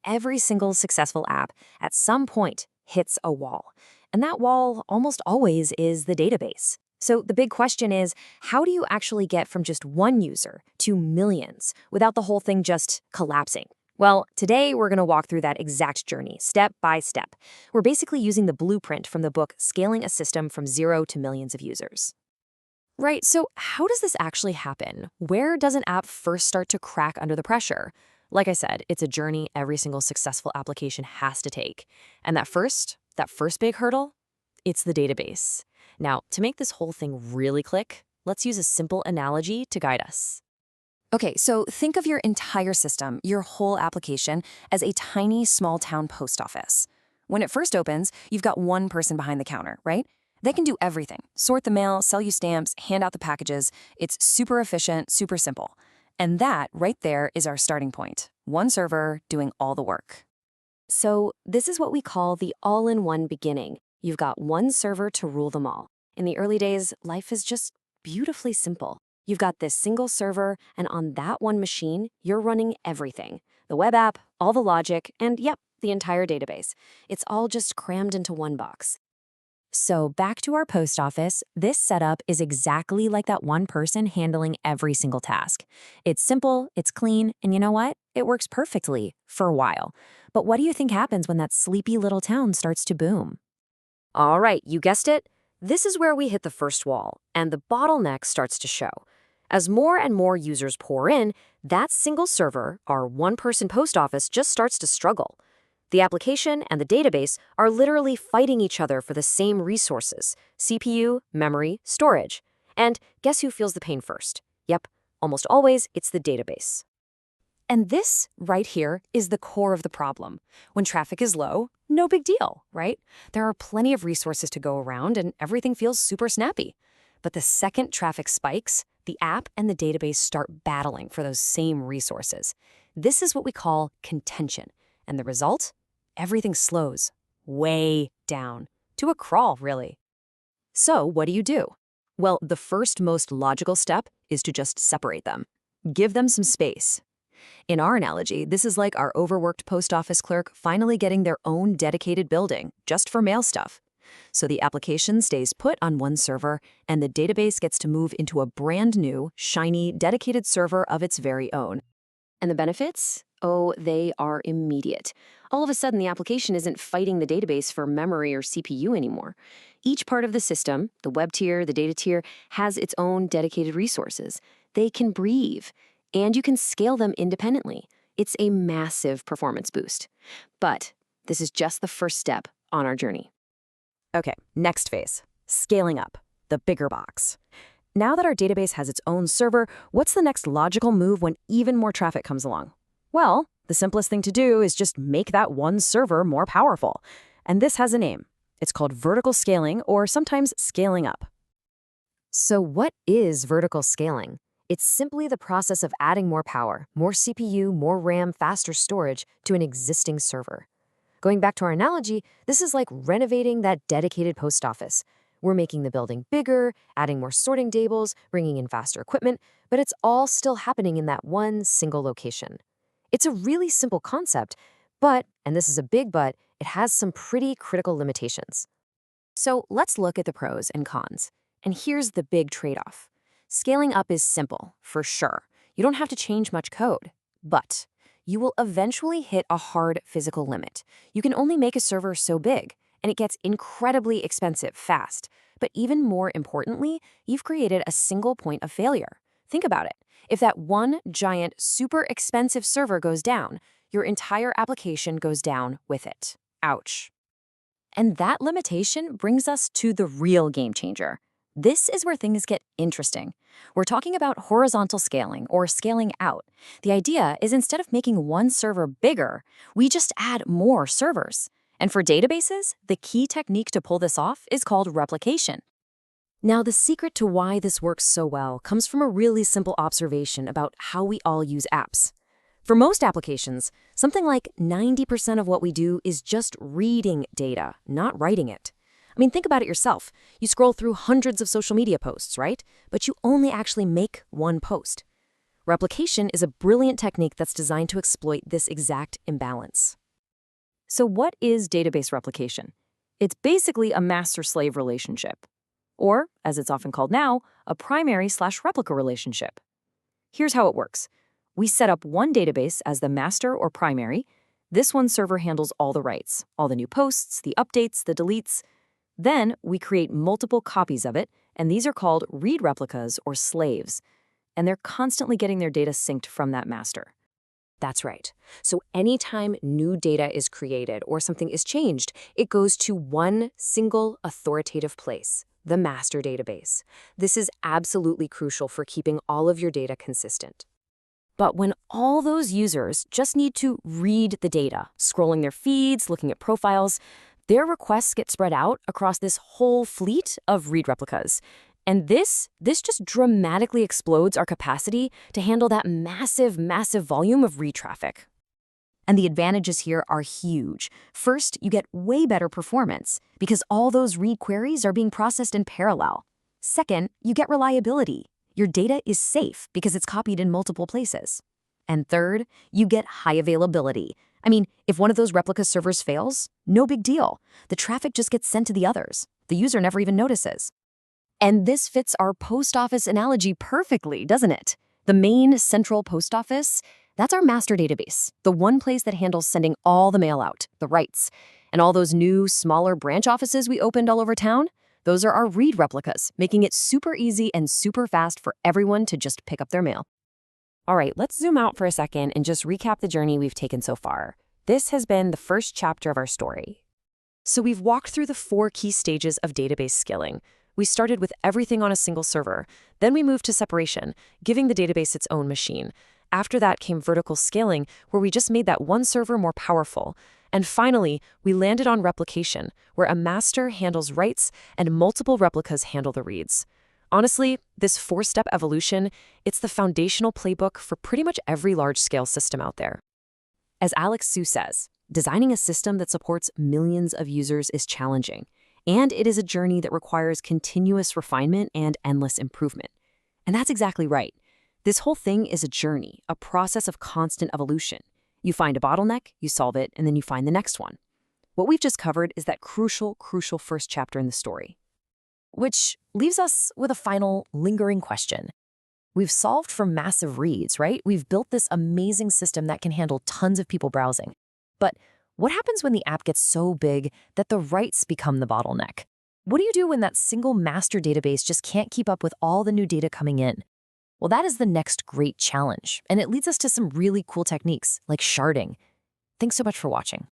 Every single successful app at some point hits a wall. And that wall almost always is the database. So the big question is, how do you actually get from just one user to millions without the whole thing just collapsing? Well, today we're going to walk through that exact journey, step by step. We're basically using the blueprint from the book Scaling a System from Zero to Millions of Users. Right, so how does this actually happen? Where does an app first start to crack under the pressure? Like I said, it's a journey every single successful application has to take. And that first big hurdle, it's the database. Now, to make this whole thing really click, let's use a simple analogy to guide us. Okay, so think of your entire system, your whole application, as a tiny small town post office. When it first opens, you've got one person behind the counter, right? They can do everything. Sort the mail, sell you stamps, hand out the packages. It's super efficient, super simple. And that, right there, is our starting point. One server doing all the work. So this is what we call the all-in-one beginning. You've got one server to rule them all. In the early days, life is just beautifully simple. You've got this single server, and on that one machine, you're running everything. The web app, all the logic, and yep, the entire database. It's all just crammed into one box. So back to our post office, this setup is exactly like that one person handling every single task. It's simple, it's clean, and you know what? It works perfectly for a while. But what do you think happens when that sleepy little town starts to boom? All right, you guessed it. This is where we hit the first wall, and the bottleneck starts to show. As more and more users pour in, that single server, our one-person post office, just starts to struggle. The application and the database are literally fighting each other for the same resources: CPU, memory, storage. And guess who feels the pain first? Yep, almost always it's the database. And this right here is the core of the problem. When traffic is low, no big deal, right? There are plenty of resources to go around and everything feels super snappy. But the second traffic spikes, the app and the database start battling for those same resources. This is what we call contention. And the result? Everything slows way down to a crawl, really. So what do? Well, the first most logical step is to just separate them. Give them some space. In our analogy, this is like our overworked post office clerk finally getting their own dedicated building just for mail stuff. So the application stays put on one server, and the database gets to move into a brand new, shiny, dedicated server of its very own. And the benefits? Oh, they are immediate. All of a sudden, the application isn't fighting the database for memory or CPU anymore. Each part of the system, the web tier, the data tier, has its own dedicated resources. They can breathe, and you can scale them independently. It's a massive performance boost. But this is just the first step on our journey. Okay, next phase, scaling up, the bigger box. Now that our database has its own server, what's the next logical move when even more traffic comes along? Well, the simplest thing to do is just make that one server more powerful. And this has a name. It's called vertical scaling, or sometimes scaling up. So what is vertical scaling? It's simply the process of adding more power, more CPU, more RAM, faster storage to an existing server. Going back to our analogy, this is like renovating that dedicated post office. We're making the building bigger, adding more sorting tables, bringing in faster equipment, but it's all still happening in that one single location. It's a really simple concept, but, and this is a big but, it has some pretty critical limitations. So let's look at the pros and cons. And here's the big trade-off. Scaling up is simple, for sure. You don't have to change much code, but you will eventually hit a hard physical limit. You can only make a server so big, and it gets incredibly expensive fast. But even more importantly, you've created a single point of failure. Think about it. If that one giant, super expensive server goes down, your entire application goes down with it. Ouch. And that limitation brings us to the real game changer. This is where things get interesting. We're talking about horizontal scaling, or scaling out. The idea is instead of making one server bigger, we just add more servers. And for databases, the key technique to pull this off is called replication. Now, the secret to why this works so well comes from a really simple observation about how we all use apps. For most applications, something like 90% of what we do is just reading data, not writing it. I mean, think about it yourself. You scroll through hundreds of social media posts, right? But you only actually make one post. Replication is a brilliant technique that's designed to exploit this exact imbalance. So what is database replication? It's basically a master-slave relationship, or, as it's often called now, a primary/replica relationship. Here's how it works. We set up one database as the master or primary. This one server handles all the writes, all the new posts, the updates, the deletes. Then we create multiple copies of it, and these are called read replicas or slaves. And they're constantly getting their data synced from that master. That's right. So anytime new data is created or something is changed, it goes to one single authoritative place, the master database. This is absolutely crucial for keeping all of your data consistent. But when all those users just need to read the data, scrolling their feeds, looking at profiles, their requests get spread out across this whole fleet of read replicas. And this just dramatically explodes our capacity to handle that massive volume of read traffic. And the advantages here are huge. First, you get way better performance because all those read queries are being processed in parallel. Second, you get reliability. Your data is safe because it's copied in multiple places. And third, you get high availability. I mean, if one of those replica servers fails, no big deal. The traffic just gets sent to the others. The user never even notices. And this fits our post office analogy perfectly, doesn't it? The main central post office, that's our master database, the one place that handles sending all the mail out, the writes. And all those new, smaller branch offices we opened all over town, those are our read replicas, making it super easy and super fast for everyone to just pick up their mail. All right, let's zoom out for a second and just recap the journey we've taken so far. This has been the first chapter of our story. So we've walked through the 4 key stages of database scaling. We started with everything on a single server. Then we moved to separation, giving the database its own machine. After that came vertical scaling, where we just made that one server more powerful. And finally, we landed on replication, where a master handles writes and multiple replicas handle the reads. Honestly, this 4-step evolution, it's the foundational playbook for pretty much every large-scale system out there. As Alex Su says, designing a system that supports millions of users is challenging, and it is a journey that requires continuous refinement and endless improvement. And that's exactly right. This whole thing is a journey, a process of constant evolution. You find a bottleneck, you solve it, and then you find the next one. What we've just covered is that crucial first chapter in the story. Which leaves us with a final, lingering question. We've solved for massive reads, right? We've built this amazing system that can handle tons of people browsing. But what happens when the app gets so big that the writes become the bottleneck? What do you do when that single master database just can't keep up with all the new data coming in? Well, that is the next great challenge, and it leads us to some really cool techniques like sharding. Thanks so much for watching.